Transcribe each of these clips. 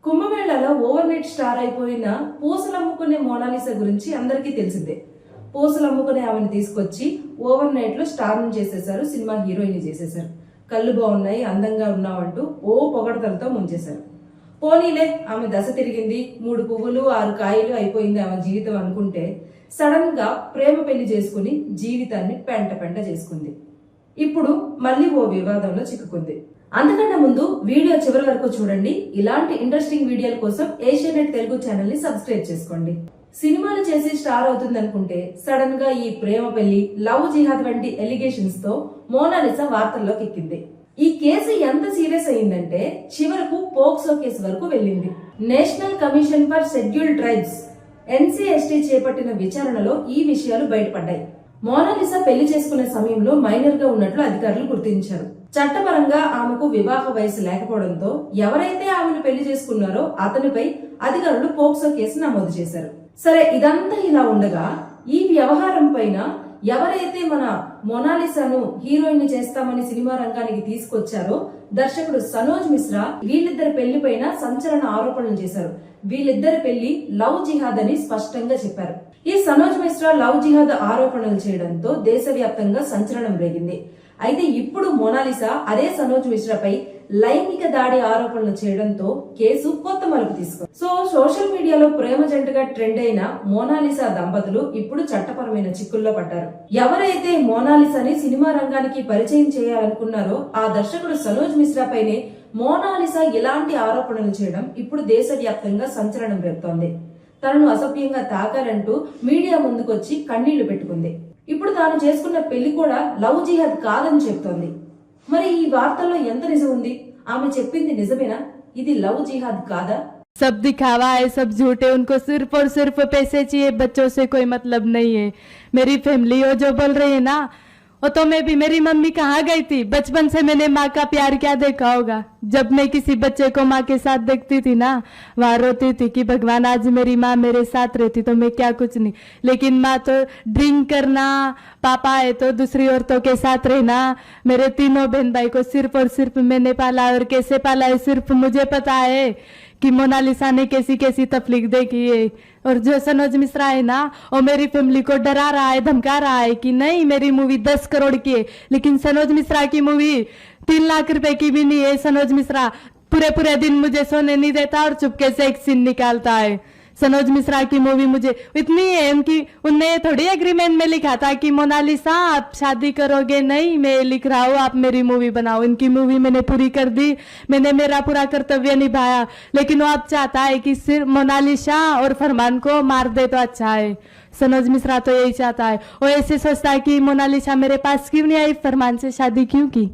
కుంభమేళాలో over night star అయిపోయిన పూసలు అమ్ముకునే మోనాలిసా గురించి అందరికీ తెలిసిందే. పూసలు అమ్ముకునే ఆమెను తీసుకొచ్చి ఓవర్ నైట్ లో స్టార్ చేసేశారు, సినిమా హీరోయిన్ చేసేశారు. కళ్ళు బాగున్నాయి, అందంగా ఉన్నావంటూ ఓ పొగడతలతో ముంచేశారు. పోనీలే, ఆమె దశ తిరిగింది, 3 పువ్వులు 6 కాయలు అయిపోయింది ఆమె జీవితం అనుకుంటే సడన్ గా ప్రేమ పెళ్లి చేసుకుని జీవితాన్ని పెంట పెంట చేసుకుంది. ఇప్పుడు మళ్ళీ ఓ వివాదంలో చిక్కుకుంది. అంతకన్నా ముందు వీడియో చివరి వరకు చూడండి. ఇలాంటి ఇంట్రెస్టింగ్ వీడియోల కోసం ఏషియానెట్ తెలుగు ఛానల్ ని సబ్స్క్రైబ్ చేసుకోండి. సినిమాలు చేసి స్టార్ అవుతుంది అనుకుంటే సడన్ గా ఈ ప్రేమ పెళ్లి, లవ్ జిహాద్ వంటి ఎలిగేషన్స్ తో మోనాలిసా వార్తల్లోకి ఎక్కింది. ఈ కేసు ఎంత సీరియస్ అయిందంటే చివరకు పోక్సో కేసు వరకు వెళ్ళింది. National commission for scheduled tribes NCST చేపట్టిన విచారణలో ఈ విషయాలు బయటపడ్డాయి. మోనాలిసా పెళ్లి చేసుకునే సమయంలో మైనర్ గా ఉన్నట్లు అధికారులు గుర్తించారు. చట్టపరంగా ఆమెకు వివాహ వయసు లేకపోవడంతో ఎవరైతే ఆమెను పెళ్లి చేసుకున్నారో అతనిపై అధికారులు పోక్సో కేసు నమోదు చేశారు. సరే, ఇదంతా ఇలా ఉండగా ఈ వ్యవహారం పైన ఎవరైతే మన మోనాలిసాను హీరోయిన్ చేస్తామని సినిమా రంగానికి తీసుకొచ్చారో దర్శకుడు సనోజ్ మిశ్రా, వీళ్ళిద్దరి పెళ్లి పైన సంచలన ఆరోపణలు చేశారు. వీళ్ళిద్దరి పెళ్లి లవ్ జిహాద్ అని స్పష్టంగా చెప్పారు. ఈ సనోజ్ మిశ్రా లవ్ జిహాద్ ఆరోపణలు చేయడంతో దేశవ్యాప్తంగా సంచలనం రేగింది. అయితే ఇప్పుడు మోనాలిసా అదే సనోజ్ మిశ్రాపై లైంగిక దాడి ఆరోపణలు చేయడంతో కేసు కొత్త మలుపు తీసుకుంది. సో సోషల్ మీడియాలో ప్రేమ జంటగా ట్రెండ్ అయిన మోనాలిసా దంపతులు ఇప్పుడు చట్టపరమైన చిక్కుల్లో పడ్డారు. ఎవరైతే మోనాలిసాని సినిమా రంగానికి పరిచయం చేయాలనుకున్నారో ఆ దర్శకుడు సనోజ్ మిశ్రా పైనే మోనాలిసా ఇలాంటి ఆరోపణలు చేయడం ఇప్పుడు దేశవ్యాప్తంగా సంచలనం రేపుతోంది. తనను అసభ్యంగా తాకారంటూ మీడియా ముందుకొచ్చి కన్నీళ్లు పెట్టుకుంది. ఇప్పుడు తాను చేసుకున్న పెళ్లి కూడా లవ్ జిహాద్ కాదని చెప్తోంది. మరి ఈ వార్తల్లో ఎంత నిజం ఉంది? ఆమె చెప్పింది నిజమేనా? ఇది లవ్ జిహాద్ కాదా? सब दिखावा है, सब झूठे, उनको सिर्फ और सिर्फ पैसे चाहिए, बच्चों से कोई मतलब नहीं है। मेरी फैमिली वो जो बोल रही है ना, वो तो मैं भी, मेरी मम्मी कहाँ गई थी? बचपन से मैंने माँ का प्यार क्या देखा होगा। जब मैं किसी बच्चे को माँ के साथ देखती थी ना, वहाँ रोती थी कि भगवान आज मेरी माँ मेरे साथ रहती तो मैं क्या कुछ नहीं। लेकिन माँ तो ड्रिंक करना, पापा है तो दूसरी औरतों के साथ रहना। मेरे तीनों बहन भाई को सिर्फ और सिर्फ मैंने पाला, और कैसे पाला है सिर्फ मुझे पता है कि मोनालिसा ने कैसी कैसी तफलीक देखी है। और जो सनोज मिश्रा है ना, वो मेरी फैमिली को डरा रहा है, धमका रहा है कि नहीं मेरी मूवी 10 करोड़ की है, लेकिन सनोज मिश्रा की मूवी 3 लाख रुपए की भी नहीं है। सनोज मिश्रा पूरे दिन मुझे सोने नहीं देता और चुपके से एक सीन निकालता है। सनोज मिश्रा की मूवी मुझे इतनी है, उनकी उनने थोड़ी एग्रीमेंट में लिखा था कि मोनालिसा आप शादी करोगे, नहीं मैं लिख रहा हूँ आप मेरी मूवी बनाओ। इनकी मूवी मैंने पूरी कर दी, मैंने मेरा पूरा कर्तव्य निभाया, लेकिन वो अब चाहता है कि सिर्फ मोनालिसा और फरमान को मार दे तो अच्छा है। सनोज मिश्रा तो यही चाहता है। वो ऐसे सोचता है कि मोनालिसा मेरे पास क्यों नहीं आई, फरमान से शादी क्यों की।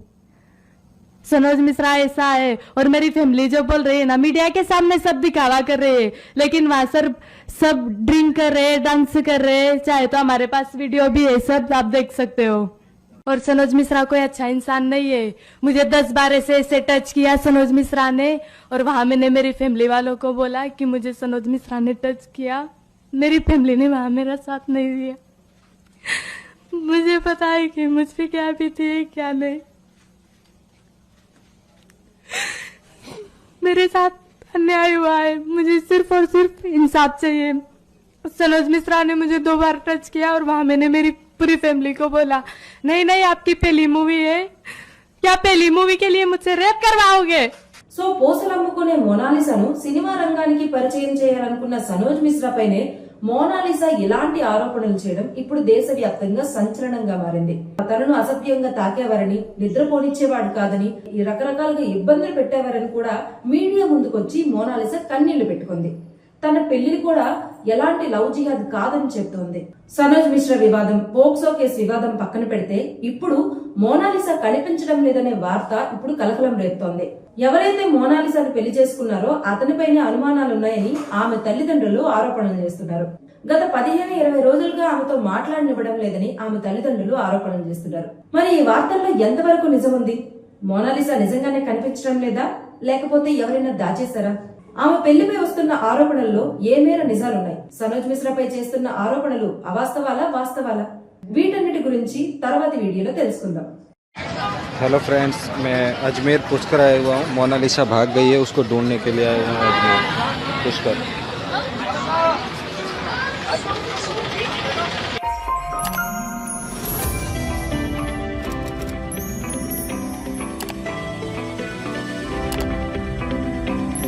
सनोज मिश्रा ऐसा है। और मेरी फैमिली जो बोल रही है ना, मीडिया के सामने सब दिखावा कर रहे हैं, लेकिन वहाँ सर सब ड्रिंक कर रहे हैं, डांस कर रहे हैं। चाहे तो हमारे पास वीडियो भी है, सब आप देख सकते हो। और सनोज मिश्रा कोई अच्छा इंसान नहीं है। मुझे 10 बार ऐसे टच किया सनोज मिश्रा ने, और वहाँ मैंने मेरी फैमिली वालों को बोला कि मुझे सनोज मिश्रा ने टच किया। मेरी फैमिली ने वहाँ मेरा साथ नहीं दिया। मुझे पता है कि मुझ पर क्या बीती है क्या नहीं। मेरे साथ अन्याय हुआ है, मुझे सिर्फ और सिर्फ इंसाफ चाहिए। सनोज मिश्रा ने मुझे 2 बार टच किया, और वहां मैंने मेरी पूरी फैमिली को बोला नहीं आपकी पहली मूवी है, क्या पहली मूवी के लिए मुझसे रेप करवाओगे? సో పూసలు అమ్ముకునే మోనాలిసాను సినిమా రంగానికి పరిచయం చేయాలనుకున్న సనోజ్ మిశ్రా పైనే మోనాలిసా ఇలాంటి ఆరోపణలు చేయడం ఇప్పుడు దేశవ్యాప్తంగా సంచలనంగా మారింది. తనను అసభ్యంగా తాకేవారని, నిద్రపోనిచ్చేవాడు కాదని, ఈ రకరకాలుగా ఇబ్బందులు పెట్టేవారని కూడా మీడియా ముందుకొచ్చి మోనాలిసా కన్నీళ్లు పెట్టుకుంది. తన పెళ్లిని కూడా ఎలాంటి లవ్ జిహాద్ కాదని చెప్తోంది. సనోజ్ మిశ్రా వివాదం, పోక్సో కేసు వివాదం పక్కన పెడితే ఇప్పుడు మోనాలిసా కనిపించడం లేదనే వార్త ఇప్పుడు కలకలం రేపుతోంది. ఎవరైతే మోనాలిసాను పెళ్లి చేసుకున్నారో అతనిపైనే అనుమానాలున్నాయని ఆమె తల్లిదండ్రులు ఆరోపణలు చేస్తున్నారు. గత 15-20 రోజులుగా ఆమెతో మాట్లాడనివ్వడం లేదని ఆమె తల్లిదండ్రులు ఆరోపణలు చేస్తున్నారు. మరి ఈ వార్తల్లో ఎంతవరకు నిజం ఉంది? మోనాలిసా నిజంగానే కనిపించడం లేదా, లేకపోతే ఎవరైనా దాచేశారా? ఆమె పెళ్లిపై వస్తున్న ఆరోపణల్లో ఏ మేర నిజాలున్నాయి? సనోజ్ మిశ్రాపై చేస్తున్న ఆరోపణలు అవాస్తవాలా, వాస్తవాలా? వీటన్నిటి గురించి తర్వాతి వీడియోలో తెలుసుకుందాం. हेलो फ्रेंड्स, मैं अजमेर पुष्कर आया हुआ हूँ। मोनालिसा भाग गई है, उसको ढूंढने के लिए आया हुआ हूँ अजमेर पुष्कर।